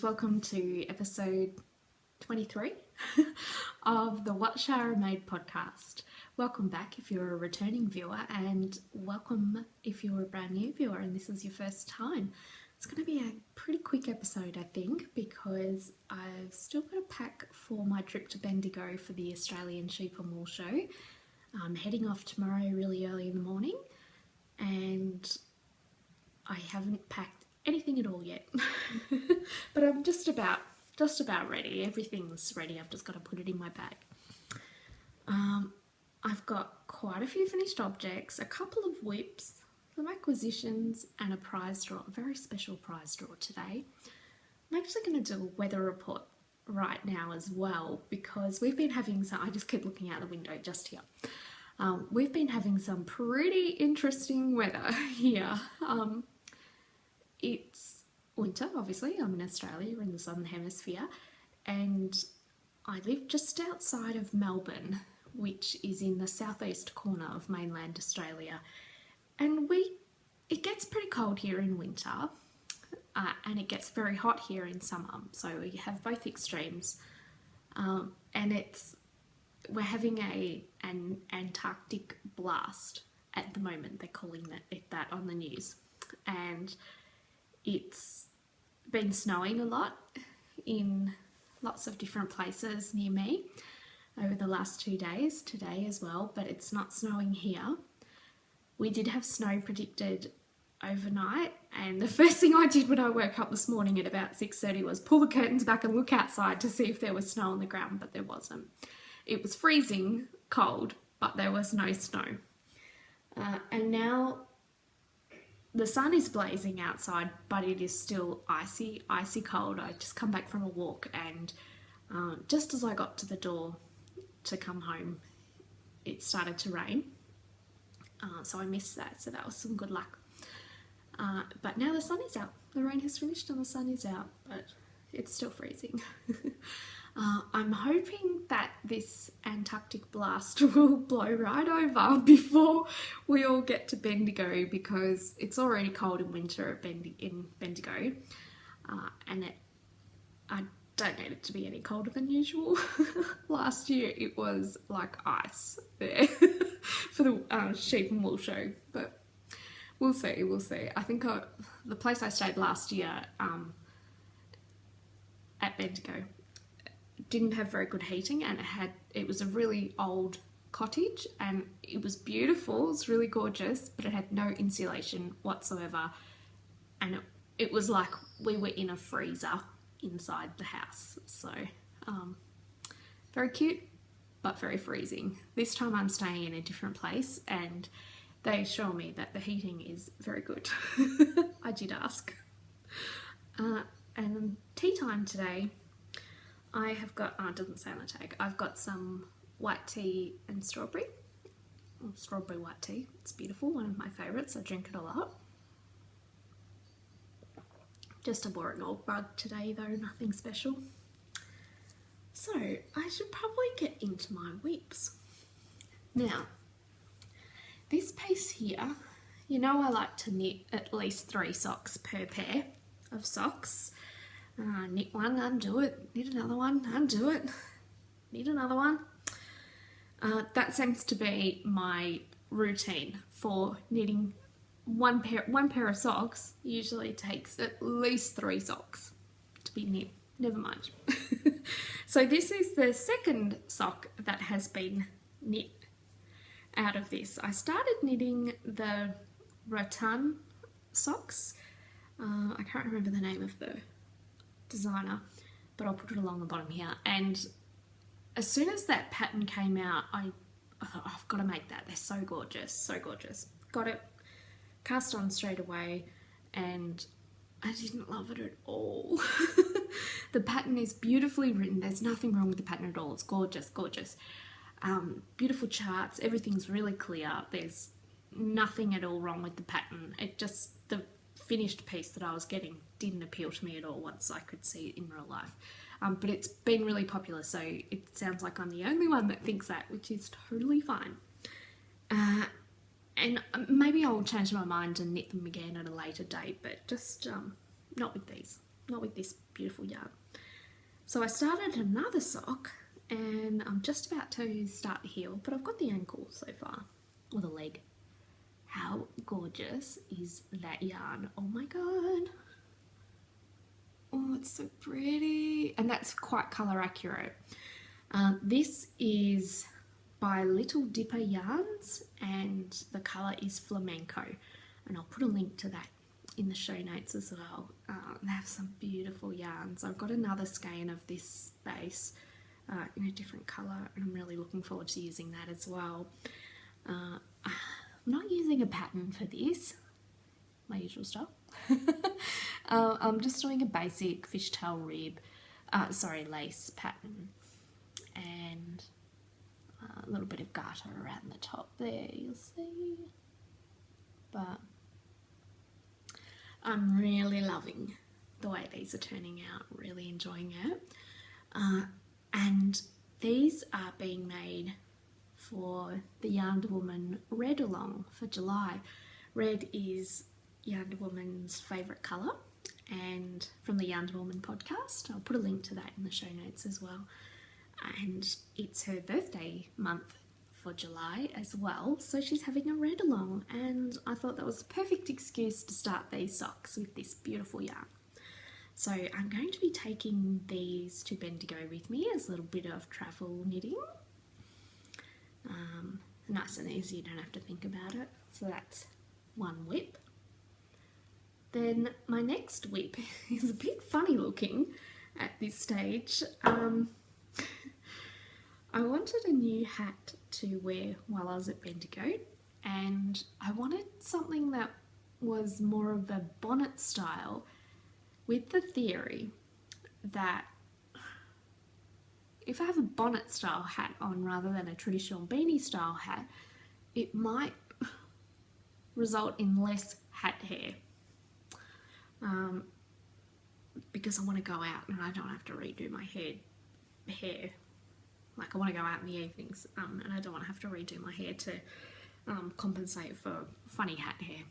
Welcome to episode 23 of the What Shara Made podcast. Welcome back if you're a returning viewer, and welcome if you're a brand new viewer and this is your first time. It's going to be a pretty quick episode, I think, because I've still got to pack for my trip to Bendigo for the Australian Sheep and Wool Show. I'm heading off tomorrow really early in the morning, and I haven't packed anything at all yet. But I'm just about ready. Everything's ready. I've just got to put it in my bag. I've got quite a few finished objects, a couple of whips, some acquisitions, and a prize draw, a very special prize draw today. I'm actually going to do a weather report right now as well, because we've been having some, I just keep looking out the window just here. We've been having some pretty interesting weather here. It's winter, obviously. I'm in Australia, we're in the Southern Hemisphere, and I live just outside of Melbourne, which is in the southeast corner of mainland Australia. And it gets pretty cold here in winter, and it gets very hot here in summer. So we have both extremes, and we're having an Antarctic blast at the moment. They're calling it that on the news, and it's been snowing a lot in lots of different places near me over the last 2 days, today as well, but it's not snowing here. We did have snow predicted overnight, and the first thing I did when I woke up this morning at about 6:30 was pull the curtains back and look outside to see if there was snow on the ground, but there wasn't. It was freezing cold, but there was no snow. And now the sun is blazing outside, but it is still icy cold. I just come back from a walk, and just as I got to the door to come home, it started to rain. So I missed that, so that was some good luck. But now the sun is out. The rain has finished and the sun is out, but it's still freezing. I'm hoping that this Antarctic blast will blow right over before we all get to Bendigo, because it's already cold in winter in Bendigo, and I don't need it to be any colder than usual. Last year it was like ice there for the sheep and wool show, but we'll see. I think the place I stayed last year at Bendigo didn't have very good heating, and it was a really old cottage, and it was beautiful, it was really gorgeous, but it had no insulation whatsoever, and it was like we were in a freezer inside the house. So very cute, but very freezing. This time I'm staying in a different place, and they assure me that the heating is very good. I did ask. And tea time today, I have got, it doesn't say on the tag, I've got some white tea and strawberry white tea. It's beautiful, one of my favourites. I drink it a lot. Just a boring old mug today though, nothing special. So I should probably get into my whips. Now, this piece here, you know I like to knit at least 3 socks per pair of socks. Knit one, undo it, knit another one, undo it, knit another one. That seems to be my routine for knitting one pair of socks. Usually takes at least 3 socks to be knit, never mind. So this is the second sock that has been knit out of this. I started knitting the rattan socks I can't remember the name of the designer, but I'll put it along the bottom here. And as soon as that pattern came out, I've got to make that. They're so gorgeous, so gorgeous. Got it cast on straight away, and I didn't love it at all. The pattern is beautifully written. There's nothing wrong with the pattern at all. It's gorgeous, gorgeous. Beautiful charts. Everything's really clear. There's nothing at all wrong with the pattern. It just, the finished piece that I was getting didn't appeal to me at all once I could see it in real life. But it's been really popular, so it sounds like I'm the only one that thinks that, which is totally fine. And maybe I'll change my mind and knit them again at a later date, but just not with these, not with this beautiful yarn. So I started another sock, and I'm just about to start the heel, but I've got the ankle so far, or the leg. How gorgeous is that yarn? Oh my god. Oh, it's so pretty. And that's quite colour accurate. This is by Little Dipper Yarns, and the colour is Flamenco. And I'll put a link to that in the show notes as well. They have some beautiful yarns. I've got another skein of this base in a different colour, and I'm really looking forward to using that as well. I'm not using a pattern for this, my usual style. I'm just doing a basic fishtail rib, lace pattern, and a little bit of garter around the top there, you'll see. But I'm really loving the way these are turning out, really enjoying it. And these are being made for the Yarned Woman Red Along for July. Red is Yarned Woman's favourite colour, and from the Yarned Woman podcast. I'll put a link to that in the show notes as well. And it's her birthday month for July as well, so she's having a read along, and I thought that was the perfect excuse to start these socks with this beautiful yarn. So I'm going to be taking these to Bendigo with me as a little bit of travel knitting. Nice and easy, you don't have to think about it. So that's one whip. Then my next whip is a bit funny looking at this stage. I wanted a new hat to wear while I was at Bendigo, and I wanted something that was more of a bonnet style, with the theory that if I have a bonnet style hat on rather than a traditional beanie style hat, it might result in less hat hair. Because I want to go out and I don't have to redo my hair. Like, I want to go out in the evenings, and I don't want to have to redo my hair to compensate for funny hat hair.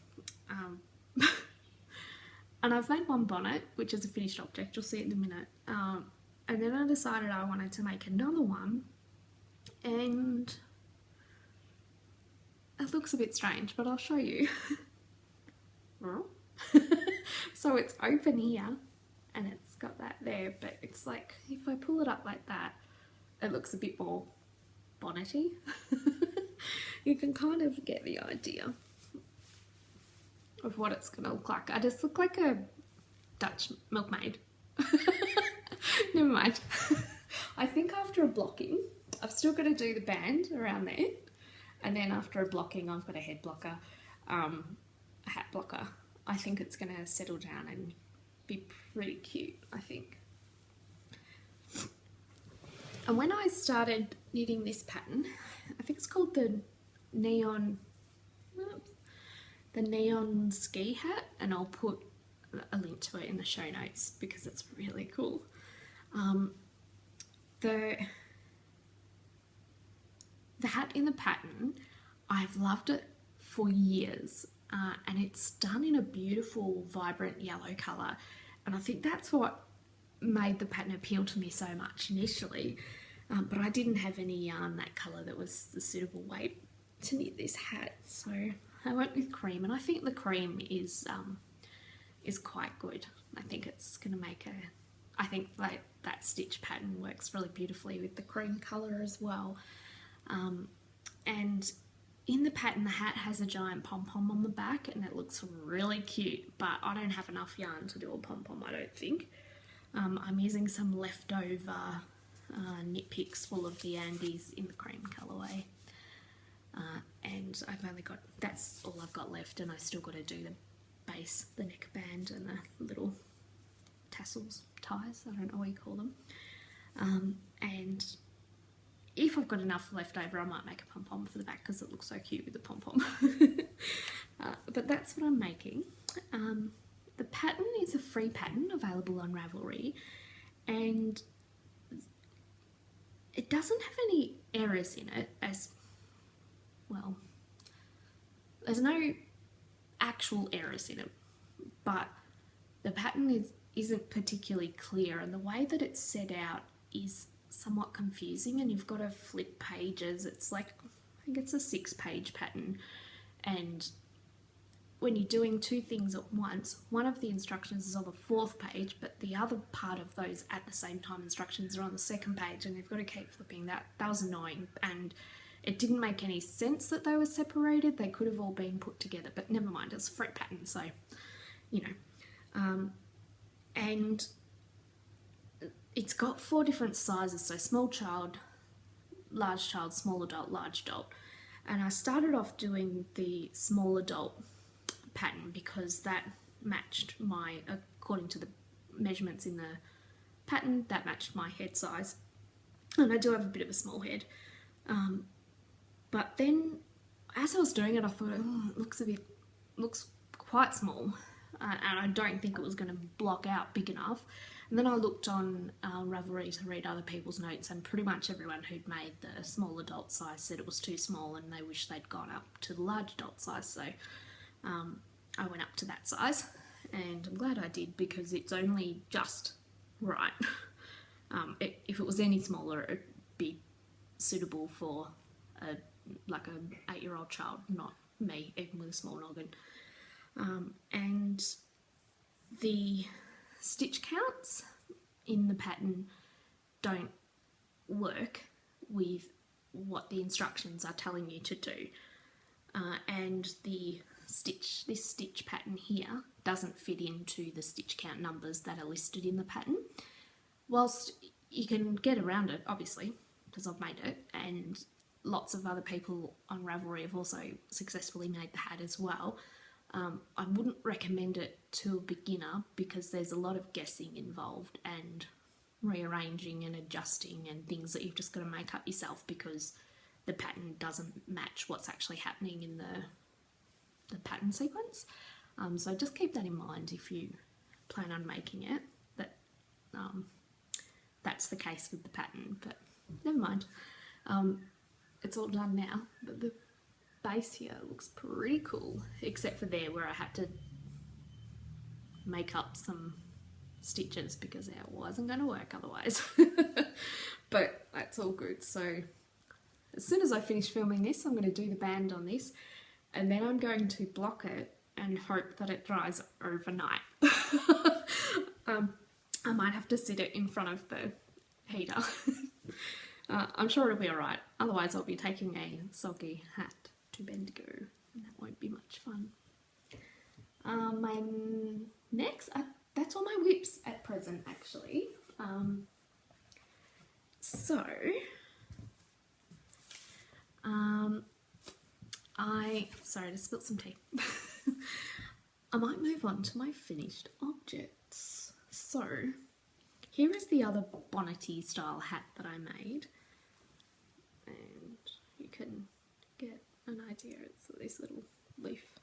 And I've made one bonnet, which is a finished object, you'll see it in a minute. And then I decided I wanted to make another one, and it looks a bit strange, but I'll show you. So it's open here, and it's got that there, but it's like, if I pull it up like that, it looks a bit more bonnety. You can kind of get the idea of what it's going to look like. I just look like a Dutch milkmaid. Never mind. I think after a blocking, I've still got to do the band around there, and then after a blocking, I've got a head blocker, a hat blocker. I think it's going to settle down and be pretty cute, I think. And when I started knitting this pattern, I think it's called the neon ski hat, and I'll put a link to it in the show notes because it's really cool. The hat in the pattern, I've loved it for years, and it's done in a beautiful vibrant yellow colour, and I think that's what made the pattern appeal to me so much initially, but I didn't have any yarn that colour that was the suitable weight to knit this hat, so I went with cream, and I think the cream is quite good. I think it's going to make I think that stitch pattern works really beautifully with the cream colour as well. And in the pattern, the hat has a giant pom-pom on the back and it looks really cute, but I don't have enough yarn to do a pom-pom, I don't think. I'm using some leftover knit picks full of the Andes in the cream colourway. And I've only got, that's all I've got left, and I still got to do the base, the neckband and the little tassels, ties, I don't know what you call them. And if I've got enough left over, I might make a pom-pom for the back because it looks so cute with the pom-pom. But that's what I'm making. The pattern is a free pattern available on Ravelry, and it doesn't have any errors in it, as well. There's no actual errors in it, but the pattern isn't particularly clear, and the way that it's set out is somewhat confusing, and you've got to flip pages. It's like, I think it's a 6-page pattern, and when you're doing two things at once, one of the instructions is on the 4th page, but the other part of those at the same time instructions are on the 2nd page, and you've got to keep flipping that. That was annoying, and it didn't make any sense that they were separated. They could have all been put together, but never mind, it's a free pattern, so, you know. And it's got 4 different sizes, so small child, small adult, large adult. And I started off doing the small adult pattern because that matched my, according to the measurements in the pattern, that matched my head size. And I do have a bit of a small head. But then as I was doing it, I thought, it looks quite small. And I don't think it was going to block out big enough. And then I looked on Ravelry to read other people's notes, and pretty much everyone who'd made the small adult size said it was too small and they wished they'd gone up to the large adult size. So I went up to that size, and I'm glad I did because it's only just right. If it was any smaller, it'd be suitable for like an 8-year-old child, not me, even with a small noggin. And the stitch counts in the pattern don't work with what the instructions are telling you to do, and this stitch pattern here doesn't fit into the stitch count numbers that are listed in the pattern. Whilst you can get around it, obviously, because I've made it, and lots of other people on Ravelry have also successfully made the hat as well. I wouldn't recommend it to a beginner because there's a lot of guessing involved and rearranging and adjusting and things that you've just got to make up yourself because the pattern doesn't match what's actually happening in the pattern sequence. So just keep that in mind if you plan on making it, that that's the case with the pattern, but never mind. It's all done now, but the base here looks pretty cool, except for there where I had to make up some stitches because it wasn't going to work otherwise. But that's all good. So as soon as I finish filming this, I'm going to do the band on this, and then I'm going to block it and hope that it dries overnight. I might have to sit it in front of the heater. I'm sure it'll be alright, otherwise I'll be taking a soggy hat to Bendigo, and that won't be much fun. My next, that's all my whips at present actually. Sorry to spill some tea. I might move on to my finished objects. So here is the other Bonnet style hat that I made, and you can get an idea. It's these little leaf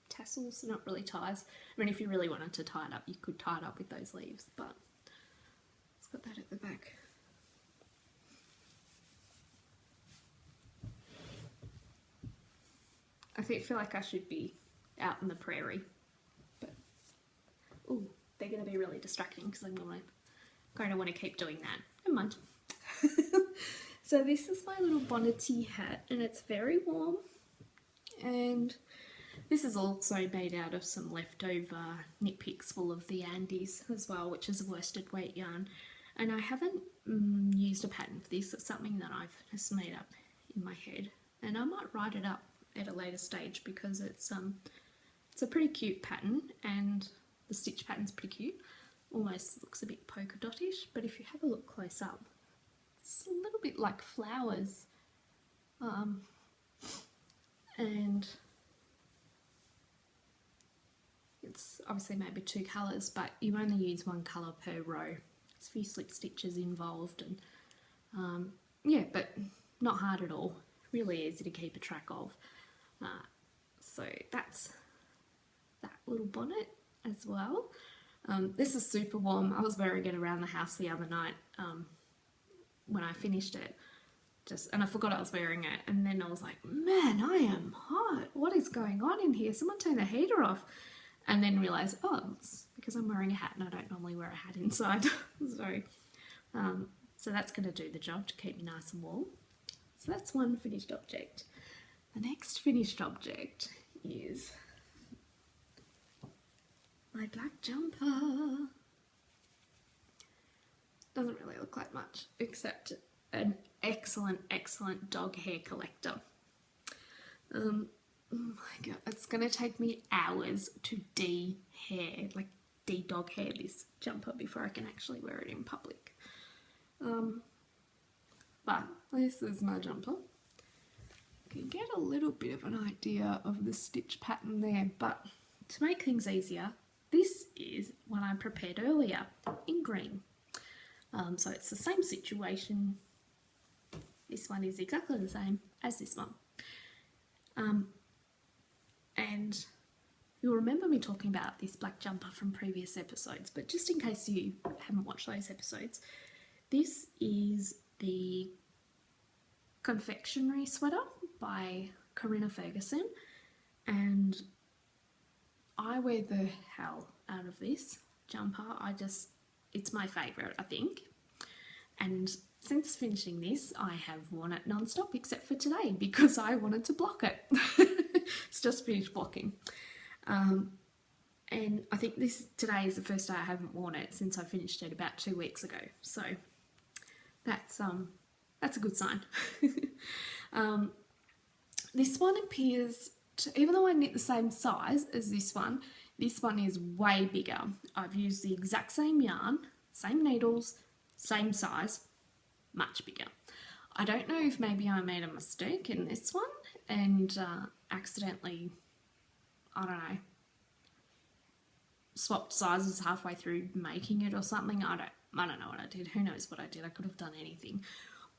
tassels, not really ties. I mean, if you really wanted to tie it up, you could tie it up with those leaves, but it's got that at the back. I feel like I should be out in the prairie, but ooh, they're going to be really distracting because I'm going to want to keep doing that. Never mind. So this is my little Bonnet hat, and it's very warm, and this is also made out of some leftover knit picks full of the Andes as well, which is a worsted weight yarn. And I haven't used a pattern for this. It's something that I've just made up in my head. and I might write it up at a later stage because it's a pretty cute pattern, and the stitch pattern's pretty cute. Almost looks a bit polka dot-ish, but if you have a look close up, it's a little bit like flowers. And it's obviously maybe 2 colours, but you only use 1 colour per row. There's a few slip stitches involved, and yeah, but not hard at all. Really easy to keep a track of. So that's that little bonnet as well. This is super warm. I was wearing it around the house the other night when I finished it. And I forgot I was wearing it, and then I was like, man, I am hot. What is going on in here? Someone turn the heater off. And then realised, oh, it's because I'm wearing a hat and I don't normally wear a hat inside. So that's going to do the job to keep me nice and warm. So that's one finished object. The next finished object is my black jumper. Doesn't really look like much, except an excellent dog hair collector. Oh my god, it's gonna take me hours to de-dog hair this jumper before I can actually wear it in public. But this is my jumper. You can get a little bit of an idea of the stitch pattern there, but to make things easier, this is one I prepared earlier in green. So it's the same situation. This one is exactly the same as this one. And you'll remember me talking about this black jumper from previous episodes, but just in case you haven't watched those episodes, this is the confectionery sweater by Corinna Ferguson, and I wear the hell out of this jumper. It's my favourite, I think. And since finishing this, I have worn it non-stop except for today because I wanted to block it. It's just finished blocking. And I think today is the first day I haven't worn it since I finished it about 2 weeks ago. So that's a good sign. This one appears to, even though I knit the same size as this one is way bigger. I've used the exact same yarn, same needles, same size, much bigger. I don't know if maybe I made a mistake in this one and accidentally, I don't know, swapped sizes halfway through making it or something. I don't know what I did. Who knows what I did? I could have done anything.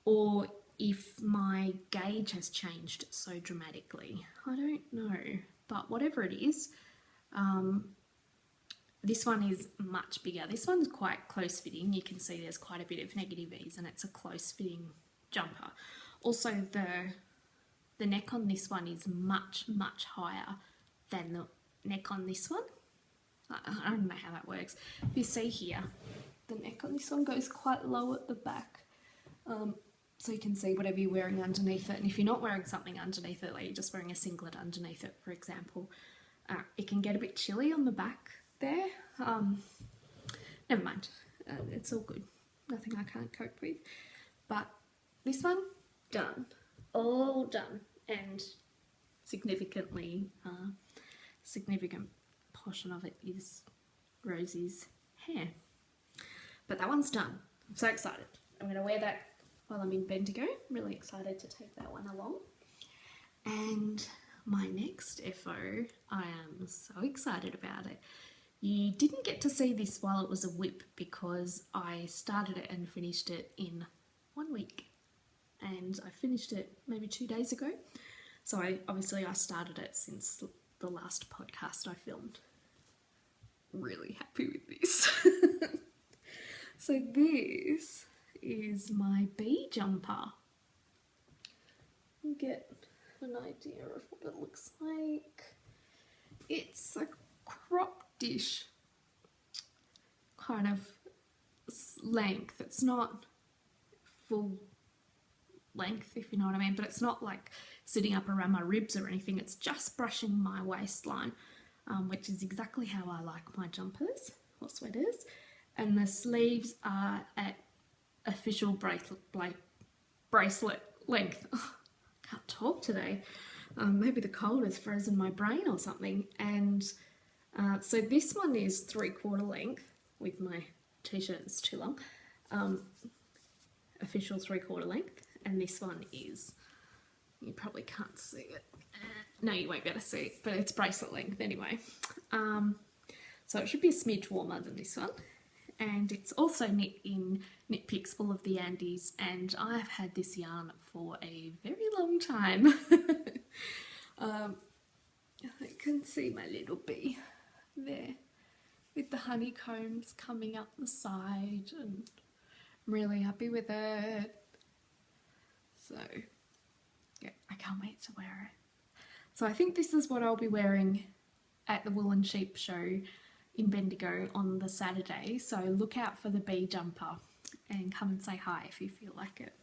Or if my gauge has changed so dramatically. I don't know. But whatever it is, this one is much bigger. This one's quite close fitting. You can see there's quite a bit of negative ease and it's a close fitting jumper. Also, the neck on this one is much higher than the neck on this one. I don't know how that works. If you see here, the neck on this one goes quite low at the back. So you can see whatever you're wearing underneath it. And if you're not wearing something underneath it, like you're just wearing a singlet underneath it, for example, it can get a bit chilly on the back there. Never mind. It's all good. Nothing I can't cope with. But this one, done. All done. And significant portion of it is Rosie's hair. But that one's done. I'm so excited. I'm going to wear that while I'm in Bendigo. Really excited to take that one along. And my next FO, I am so excited about it. You didn't get to see this while it was a whip because I started it and finished it in 1 week. And I finished it maybe 2 days ago. So I started it since the last podcast I filmed. Really happy with this. So this is my bee jumper. You get an idea of what it looks like. It's a crop-ish kind of length. It's not full length, if you know what I mean, but it's not like sitting up around my ribs or anything. It's just brushing my waistline, which is exactly how I like my jumpers or sweaters. And the sleeves are at official bracelet length. can't talk today. Maybe the cold has frozen my brain or something. And so this one is 3/4 length with my t-shirt is too long. Official 3/4 length. And this one is, you probably can't see it. No, you won't be able to see it, but it's bracelet length anyway. So it should be a smidge warmer than this one. And it's also knit in Knit Picks Full of the Andes, and I've had this yarn for a very long time. I can see my little bee there with the honeycombs coming up the side, and I'm really happy with it. So yeah, I can't wait to wear it. So I think this is what I'll be wearing at the Wool and Sheep show in Bendigo on the Saturday. So look out for the bee jumper and come and say hi if you feel like it.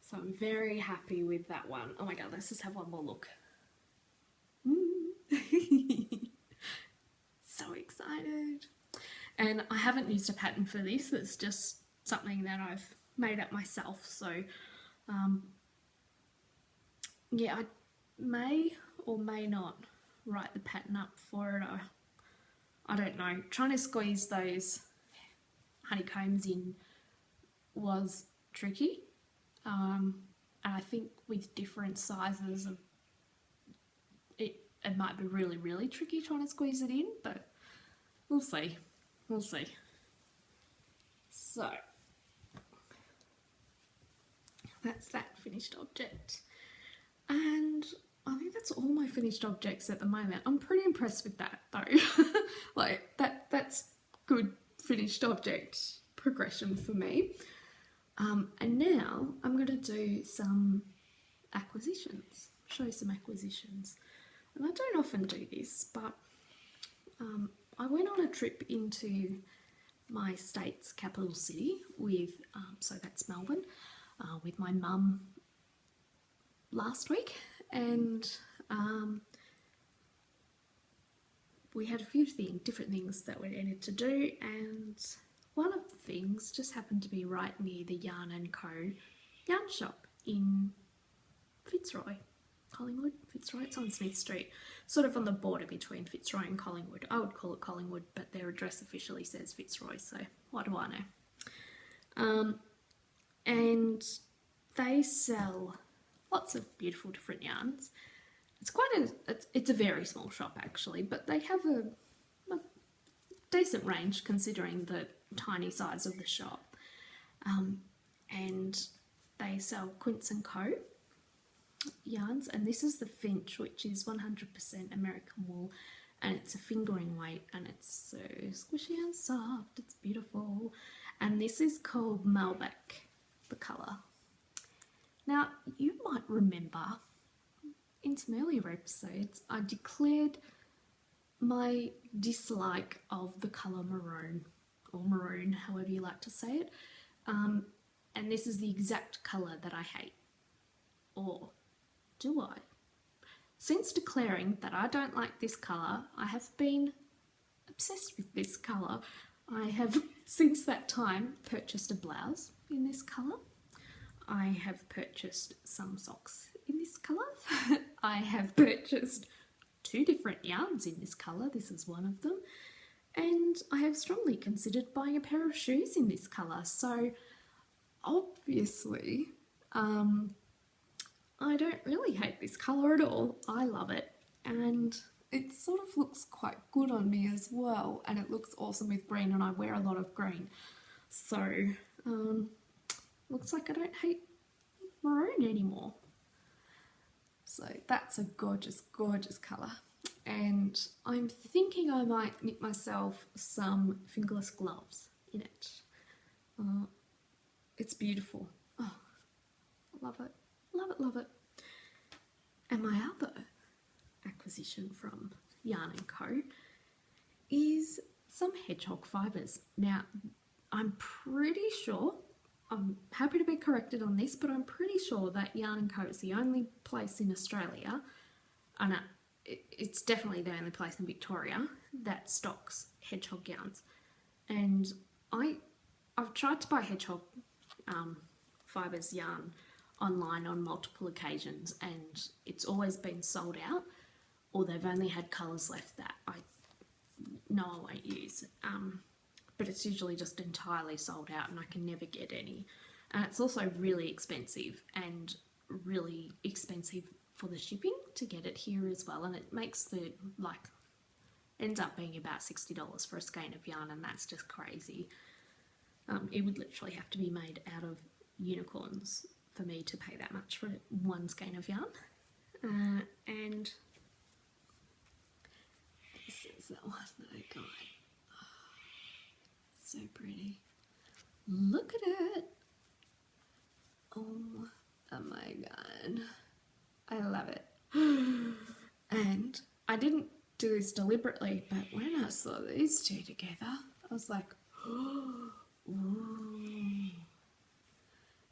So I'm very happy with that one. Oh my god, let's just have one more look. So excited. And I haven't used a pattern for this. It's just something that I've made up myself. So yeah, I may or may not write the pattern up for it. I don't know. Trying to squeeze those honeycombs in was tricky. And I think with different sizes of it might be really, really tricky trying to squeeze it in, but we'll see. We'll see. So that's that finished object. And I think that's all my finished objects at the moment. I'm pretty impressed with that though. Like that's good finished object progression for me. And now I'm going to do some acquisitions, show some acquisitions. And I don't often do this, but I went on a trip into my state's capital city with, so that's Melbourne, with my mum last week, and we had a few different things that we needed to do, and one of the things just happened to be right near the Yarn & Co yarn shop in Fitzroy. Collingwood, Fitzroy, it's on Smith Street, sort of on the border between Fitzroy and Collingwood. I would call it Collingwood, but their address officially says Fitzroy, so what do I know? And they sell lots of beautiful different yarns. It's quite it's a very small shop actually, but they have a decent range considering the tiny size of the shop. And they sell Quince & Co yarns, and this is the Finch, which is 100% American wool, and it's a fingering weight, and it's so squishy and soft. It's beautiful. And this is called Malbec, the colour. Now, you might remember in some earlier episodes, I declared my dislike of the colour maroon, or maroon, however you like to say it. And this is the exact colour that I hate. Or do I? Since declaring that I don't like this colour, I have been obsessed with this colour. I have, since that time, purchased a blouse in this colour. I have purchased some socks in this colour. I have purchased 2 different yarns in this colour. This is one of them. And I have strongly considered buying a pair of shoes in this colour. So obviously, I don't really hate this colour at all. I love it. And it sort of looks quite good on me as well. And it looks awesome with green, and I wear a lot of green. So, looks like I don't hate maroon anymore. So that's a gorgeous, gorgeous colour. And I'm thinking I might knit myself some fingerless gloves in it. It's beautiful. Oh, love it. Love it, love it. And my other acquisition from Yarn & Co is some hedgehog fibres. Now, I'm pretty sure, I'm happy to be corrected on this, but I'm pretty sure that Yarn & Co is the only place in Australia, and it's definitely the only place in Victoria, that stocks hedgehog yarns. And I've tried to buy hedgehog fibres yarn online on multiple occasions, and it's always been sold out, or they've only had colours left that I know I won't use. But it's usually just entirely sold out and I can never get any. And it's also really expensive, and really expensive for the shipping to get it here as well. And it makes ends up being about $60 for a skein of yarn, and that's just crazy. It would literally have to be made out of unicorns for me to pay that much for one skein of yarn. And this is the one that I got. So pretty. Look at it. Oh my god. I love it. And I didn't do this deliberately, but when I saw these two together, I was like, ooh.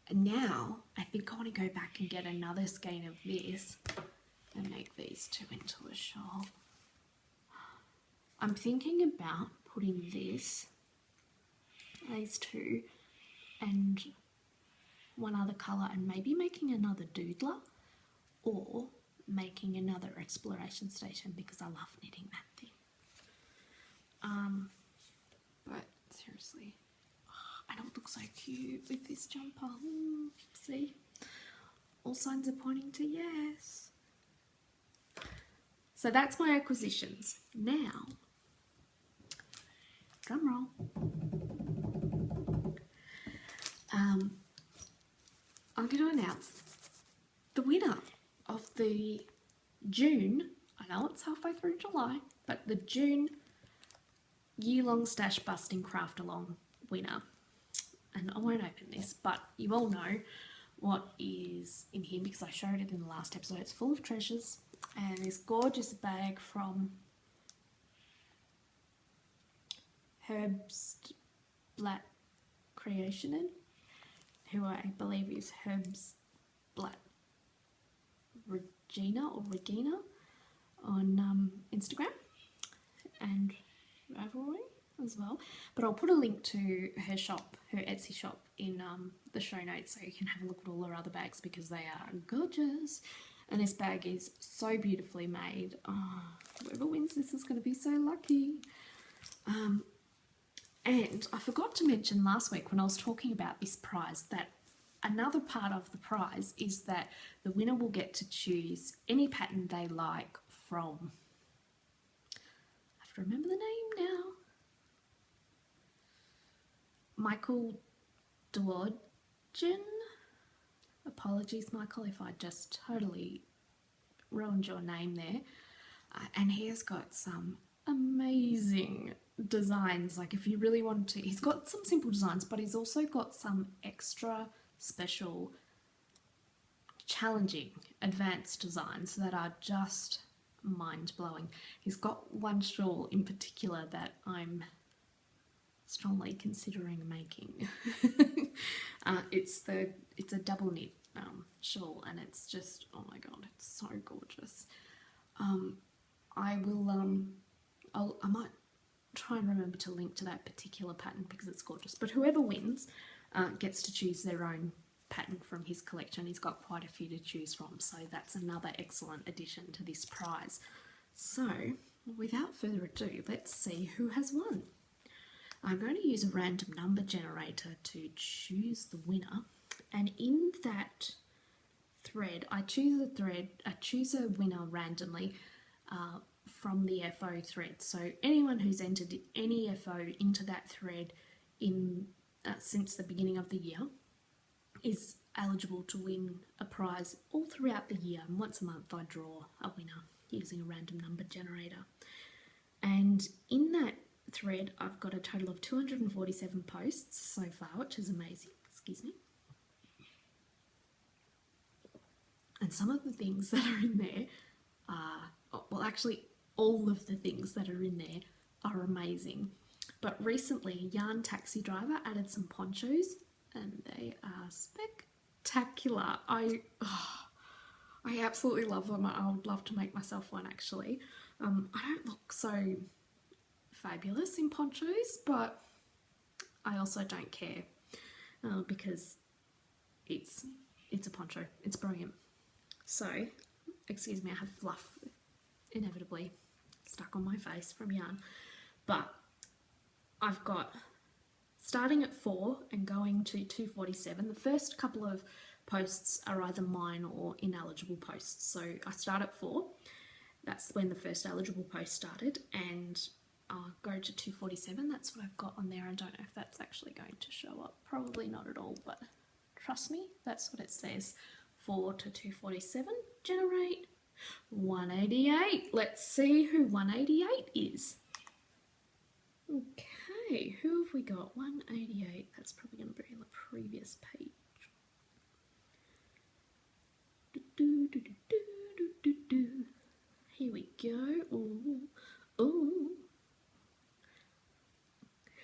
And now I think I want to go back and get another skein of this and make these two into a shawl. I'm thinking about putting these two and one other colour, and maybe making another doodler or making another exploration station, because I love knitting that thing. But seriously, I know it looks so cute with this jumper. See, all signs are pointing to yes. So that's my acquisitions. Now, drum roll. I'm going to announce the winner of the June, I know it's halfway through July, but the June year-long stash busting craft along winner. And I won't open this, but you all know what is in here because I showed it in the last episode. It's full of treasures, and this gorgeous bag from Herb's Black Creationin, who I believe is Herb's Black Regina on Instagram, and Ravelry as well. But I'll put a link to her shop, her Etsy shop, in the show notes, so you can have a look at all her other bags because they are gorgeous. And this bag is so beautifully made. Oh, whoever wins this is going to be so lucky. And I forgot to mention last week when I was talking about this prize that another part of the prize is that the winner will get to choose any pattern they like from, I have to remember the name now, Michael Dworgen. Apologies, Michael, if I just totally ruined your name there. And he has got some amazing designs. Like, if you really want to, he's got some simple designs, but he's also got some extra special, challenging, advanced designs that are just mind-blowing. He's got one shawl in particular that I'm strongly considering making. It's a double knit shawl, and it's just, oh my god, it's so gorgeous. I might try and remember to link to that particular pattern because it's gorgeous. But whoever wins gets to choose their own pattern from his collection. He's got quite a few to choose from, so that's another excellent addition to this prize. So, without further ado, let's see who has won. I'm going to use a random number generator to choose the winner, and in that thread, I choose a winner randomly from the FO thread. So anyone who's entered any FO into that thread in since the beginning of the year is eligible to win a prize all throughout the year. And once a month I draw a winner using a random number generator. And in that thread I've got a total of 247 posts so far, which is amazing. Excuse me. And some of the things that are in there are, well, actually all of the things that are in there are amazing. But recently Yarn Taxi Driver added some ponchos and they are spectacular. I absolutely love them. I would love to make myself one actually. I don't look so fabulous in ponchos, but I also don't care because it's it's a poncho. It's brilliant. So, excuse me, I have fluff inevitably stuck on my face from yarn. But I've got, starting at 4 and going to 247, the first couple of posts are either mine or ineligible posts. So I start at 4. That's when the first eligible post started, and I'll go to 247. That's what I've got on there. I don't know if that's actually going to show up. Probably not at all, but trust me, that's what it says. 4 to 247, generate 188. Let's see who 188 is. Okay, who have we got? 188. That's probably going to be on the previous page. Here we go. Ooh, ooh.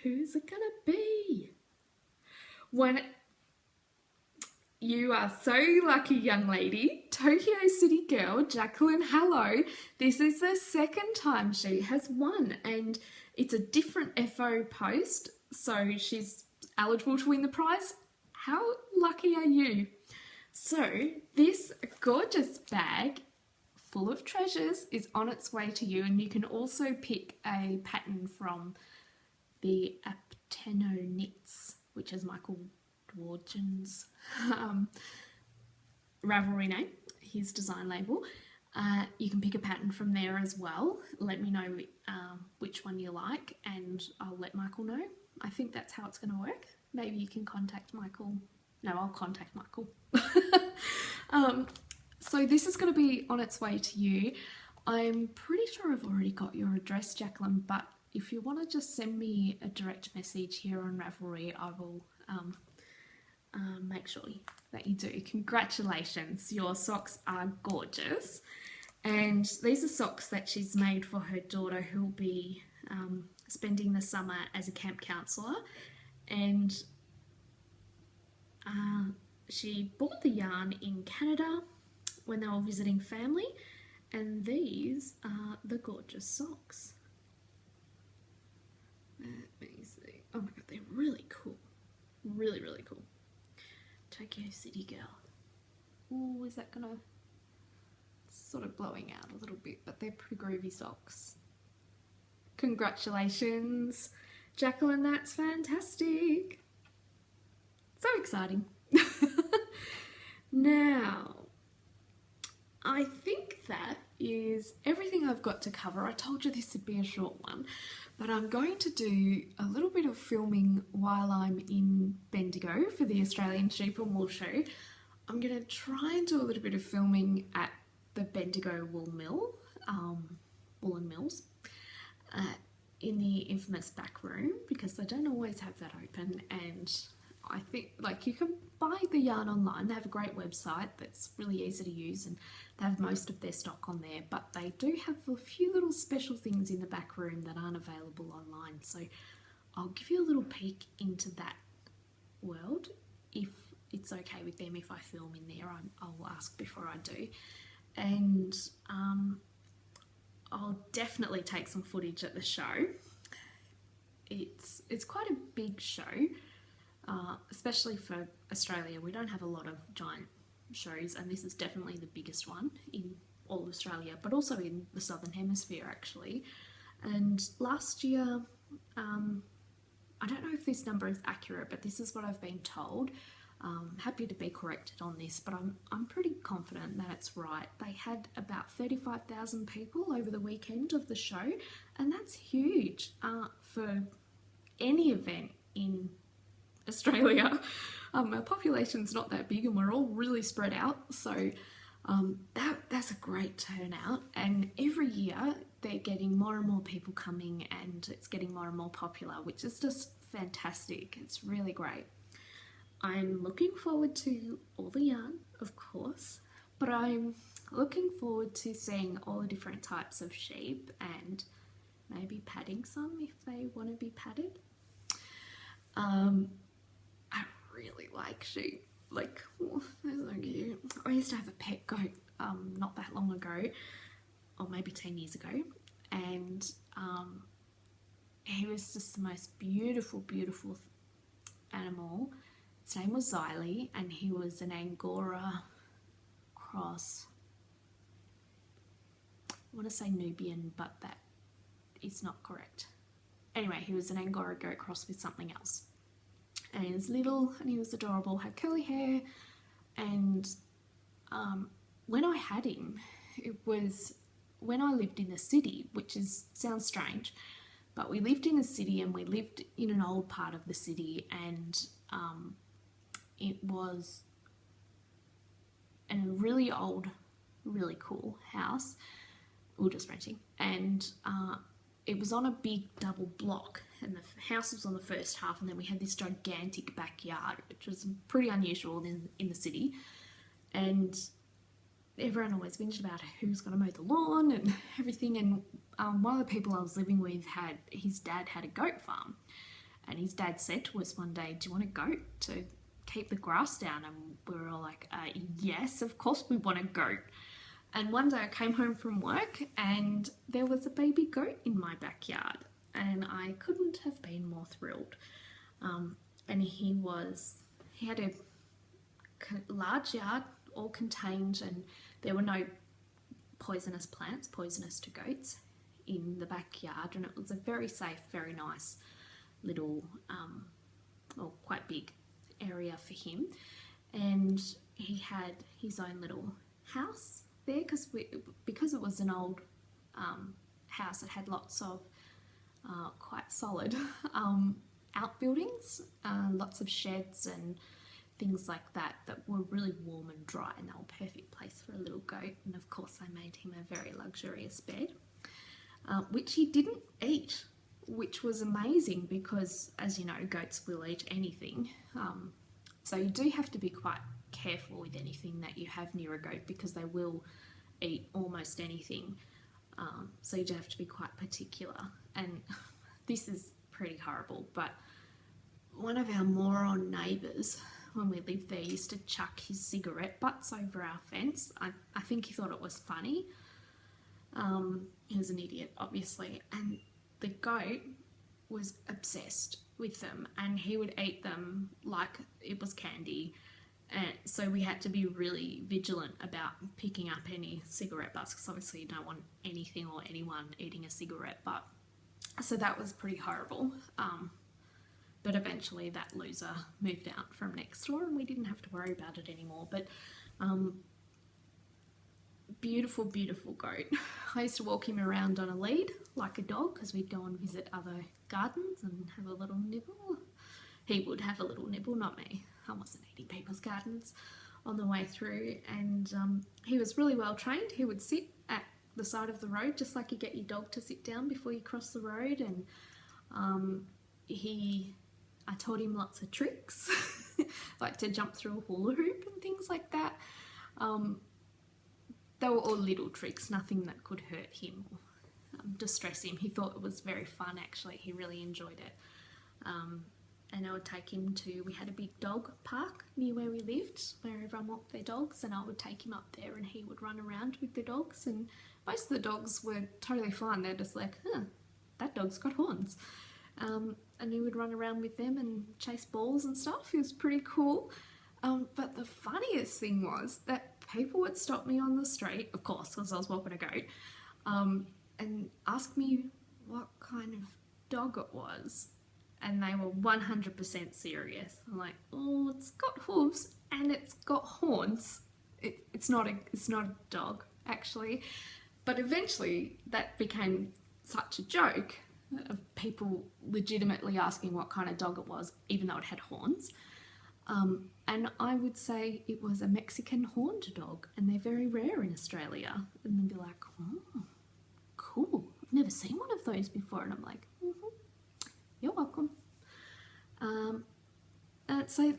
Who's it gonna be? You are so lucky, young lady. Tokyo City girl, Jacqueline, hello. This is the second time she has won, and it's a different FO post, so she's eligible to win the prize. How lucky are you? So this gorgeous bag full of treasures is on its way to you, and you can also pick a pattern from the Apteno Knits, which is Michael Dworgen's Ravelry name, his design label. You can pick a pattern from there as well. Let me know which one you like, and I'll let Michael know. I think that's how it's going to work. Maybe you can contact Michael. No, I'll contact Michael. So this is going to be on its way to you. I'm pretty sure I've already got your address, Jacqueline, but if you want to just send me a direct message here on Ravelry, I will make sure that you do. Congratulations, your socks are gorgeous. And these are socks that she's made for her daughter, who will be spending the summer as a camp counsellor. And she bought the yarn in Canada when they were visiting family, and these are the gorgeous socks. Let me see. Oh my god, they're really cool. Really, really cool. Tokyo City girl. Oh, is that gonna... It's sort of blowing out a little bit, but they're pretty groovy socks. Congratulations, Jacqueline, that's fantastic. So exciting. Now, I think that is everything I've got to cover. I told you this would be a short one, but I'm going to do a little bit of filming while I'm in Bendigo for the Australian Sheep and Wool Show. I'm going to try and do a little bit of filming at the Bendigo Wool Mill, Woolen Mills, in the infamous back room, because they don't always have that open. And I think, like, you can buy the yarn online. They have a great website that's really easy to use, and they have most of their stock on there, but they do have a few little special things in the back room that aren't available online. So I'll give you a little peek into that world, if it's okay with them if I film in there. I'll ask before I do. And I'll definitely take some footage at the show. It's quite a big show. Especially for Australia. We don't have a lot of giant shows, and this is definitely the biggest one in all of Australia, but also in the Southern Hemisphere actually. And last year, I don't know if this number is accurate, but this is what I've been told. Happy to be corrected on this, but I'm pretty confident that it's right. They had about 35,000 people over the weekend of the show, and that's huge for any event in Australia. Our population's not that big, and we're all really spread out, so that's a great turnout. And every year they're getting more and more people coming, and it's getting more and more popular, which is just fantastic. It's really great. I'm looking forward to all the yarn, of course, but I'm looking forward to seeing all the different types of sheep, and maybe padding some if they want to be padded. I really like sheep. Like, oh, they're so cute. I used to have a pet goat not that long ago, or maybe 10 years ago, and he was just the most beautiful, beautiful animal. His name was Xylee, and he was an Angora cross. I want to say Nubian, but that is not correct. Anyway, he was an Angora goat cross with something else. And he was little and he was adorable, had curly hair. And when I had him, it was when I lived in the city, which sounds strange, but we lived in a city and we lived in an old part of the city, and it was a really old, really cool house. We were just renting, and it was on a big double block, and the house was on the first half, and then we had this gigantic backyard, which was pretty unusual in the city. And everyone always whinged about who's going to mow the lawn and everything. And one of the people I was living with his dad had a goat farm, and his dad said to us one day, "Do you want a goat to keep the grass down?" And we were all like, "Yes, of course we want a goat." And one day I came home from work and there was a baby goat in my backyard, and I couldn't have been more thrilled. And he had a large yard, all contained, and there were no poisonous plants, poisonous to goats, in the backyard, and it was a very safe, very nice little, quite big area for him. And he had his own little house there, because it was an old house. It had lots of quite solid outbuildings, lots of sheds and things like that were really warm and dry, and they were a perfect place for a little goat. And of course I made him a very luxurious bed, which he didn't eat, which was amazing because, as you know, goats will eat anything. So you do have to be quite careful with anything that you have near a goat, because they will eat almost anything. So you do have to be quite particular. And this is pretty horrible, but one of our moron neighbours, when we lived there, used to chuck his cigarette butts over our fence. I think he thought it was funny. He was an idiot, obviously, and the goat was obsessed with them, and he would eat them like it was candy. And so we had to be really vigilant about picking up any cigarette butts, because obviously you don't want anything or anyone eating a cigarette butt. So that was pretty horrible. But eventually that loser moved out from next door and we didn't have to worry about it anymore. But beautiful, beautiful goat. I used to walk him around on a lead like a dog, because we'd go and visit other gardens and have a little nibble. He would have a little nibble, not me. I wasn't eating people's gardens on the way through. And he was really well trained. He would sit at the side of the road, just like you get your dog to sit down before you cross the road. And I taught him lots of tricks, like to jump through a hula hoop and things like that. They were all little tricks, nothing that could hurt him or distress him. He thought it was very fun, actually. He really enjoyed it. And I would take him we had a big dog park near where we lived, where everyone walked their dogs, and I would take him up there and he would run around with the dogs. And most of the dogs were totally fine. They're just like, that dog's got horns. And he would run around with them and chase balls and stuff. It was pretty cool. But the funniest thing was that people would stop me on the street, of course, because I was walking a goat, and ask me what kind of dog it was. And they were 100% serious. I'm like, oh, it's got hooves and it's got horns. It's not a dog, actually. But eventually that became such a joke of people legitimately asking what kind of dog it was, even though it had horns. And I would say it was a Mexican horned dog, and they're very rare in Australia. And they'd be like, oh, cool. I've never seen one of those before. And I'm like, you're welcome. So,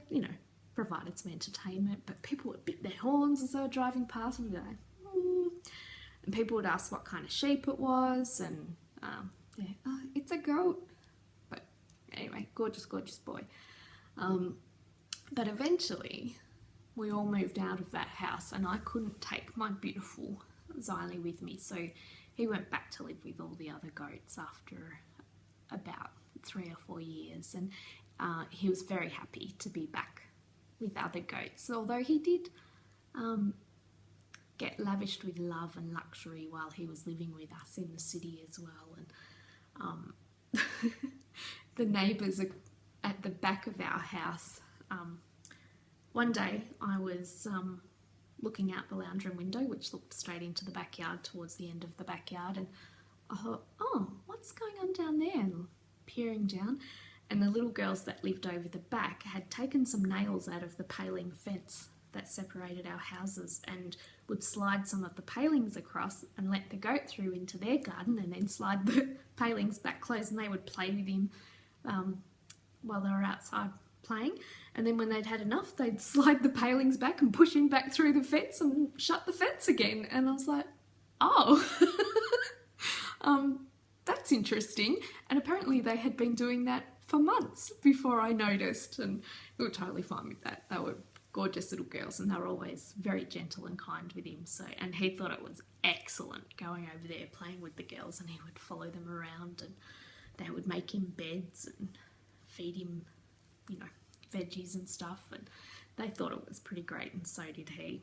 provided some entertainment, but people would bit their horns as they were driving past and be like, and people would ask what kind of sheep it was, and it's a goat. But anyway, gorgeous, gorgeous boy. But eventually we all moved out of that house, and I couldn't take my beautiful Xylee with me, so he went back to live with all the other goats after about 3 or 4 years, and he was very happy to be back with other goats, although he did get lavished with love and luxury while he was living with us in the city as well. And the neighbours at the back of our house, one day I was looking out the lounge room window, which looked straight into the backyard towards the end of the backyard, and I thought, oh, what's going on down there? And peering down, and the little girls that lived over the back had taken some nails out of the paling fence that separated our houses and would slide some of the palings across and let the goat through into their garden and then slide the palings back closed, and they would play with him while they were outside playing. And then when they'd had enough, they'd slide the palings back and push him back through the fence and shut the fence again. And I was like, oh, that's interesting. And apparently they had been doing that for months before I noticed, and we were totally fine with that. They were gorgeous little girls, and they were always very gentle and kind with him. So, and he thought it was excellent going over there playing with the girls, and he would follow them around, and they would make him beds and feed him, you know, veggies and stuff, and they thought it was pretty great, and so did he.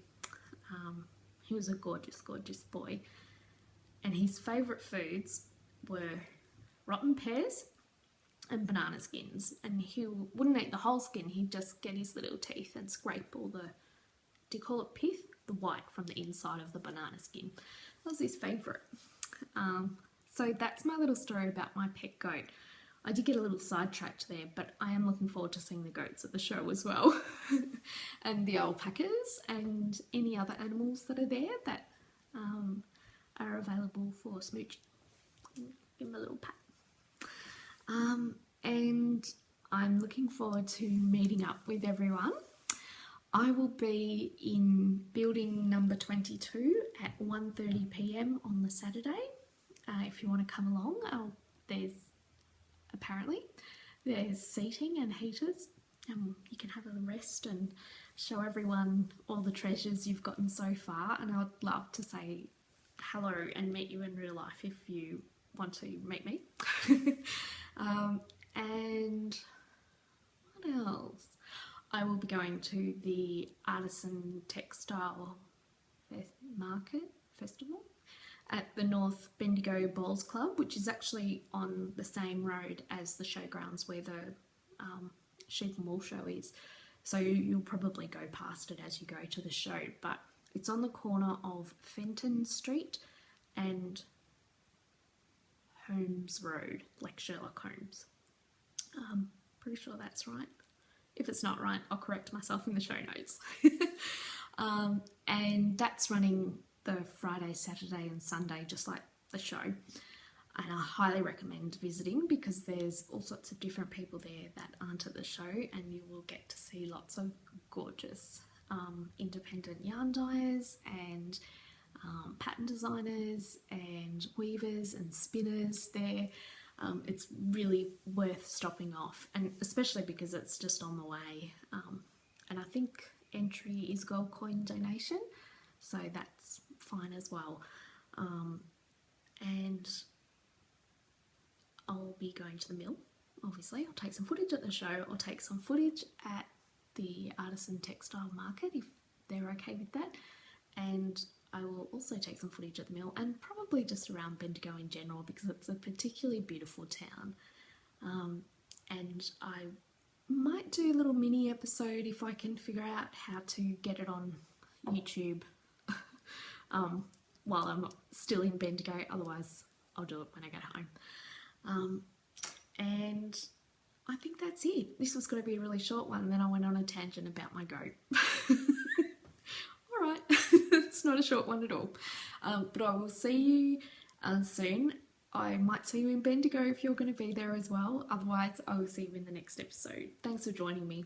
He was a gorgeous, gorgeous boy, and his favourite foods were rotten pears and banana skins, and he wouldn't eat the whole skin. He'd just get his little teeth and scrape all the, do you call it pith? The white from the inside of the banana skin. That was his favourite. So that's my little story about my pet goat. I did get a little sidetracked there, but I am looking forward to seeing the goats at the show as well. And the alpacas and any other animals that are there that are available for smooching. Give them a little pat. And I'm looking forward to meeting up with everyone. I will be in building number 22 at 1:30 p.m. on the Saturday. If you want to come along, there's seating and heaters, and you can have a rest and show everyone all the treasures you've gotten so far. And I would love to say hello and meet you in real life if you want to meet me. And what else? I will be going to the Artisan Textile Festival at the North Bendigo Bowls Club, which is actually on the same road as the showgrounds where the sheep and wool show is. So you'll probably go past it as you go to the show, but it's on the corner of Fenton Street and Holmes Road, like Sherlock Holmes. Pretty sure that's right. If it's not right, I'll correct myself in the show notes. And that's running the Friday, Saturday and Sunday, just like the show. And I highly recommend visiting because there's all sorts of different people there that aren't at the show, and you will get to see lots of gorgeous independent yarn dyers and pattern designers and weavers and spinners there. It's really worth stopping off, and especially because it's just on the way. And I think entry is gold coin donation, so that's fine as well. And I'll be going to the mill, obviously. I'll take some footage at the show, I'll take some footage at the Artisan Textile Market if they're okay with that, and I will also take some footage at the mill and probably just around Bendigo in general because it's a particularly beautiful town. And I might do a little mini episode if I can figure out how to get it on YouTube while I'm still in Bendigo. Otherwise I'll do it when I get home. And I think that's it. This was going to be a really short one, then I went on a tangent about my goat. Alright, it's not a short one at all. But I will see you soon. I might see you in Bendigo if you're going to be there as well. Otherwise, I will see you in the next episode. Thanks for joining me.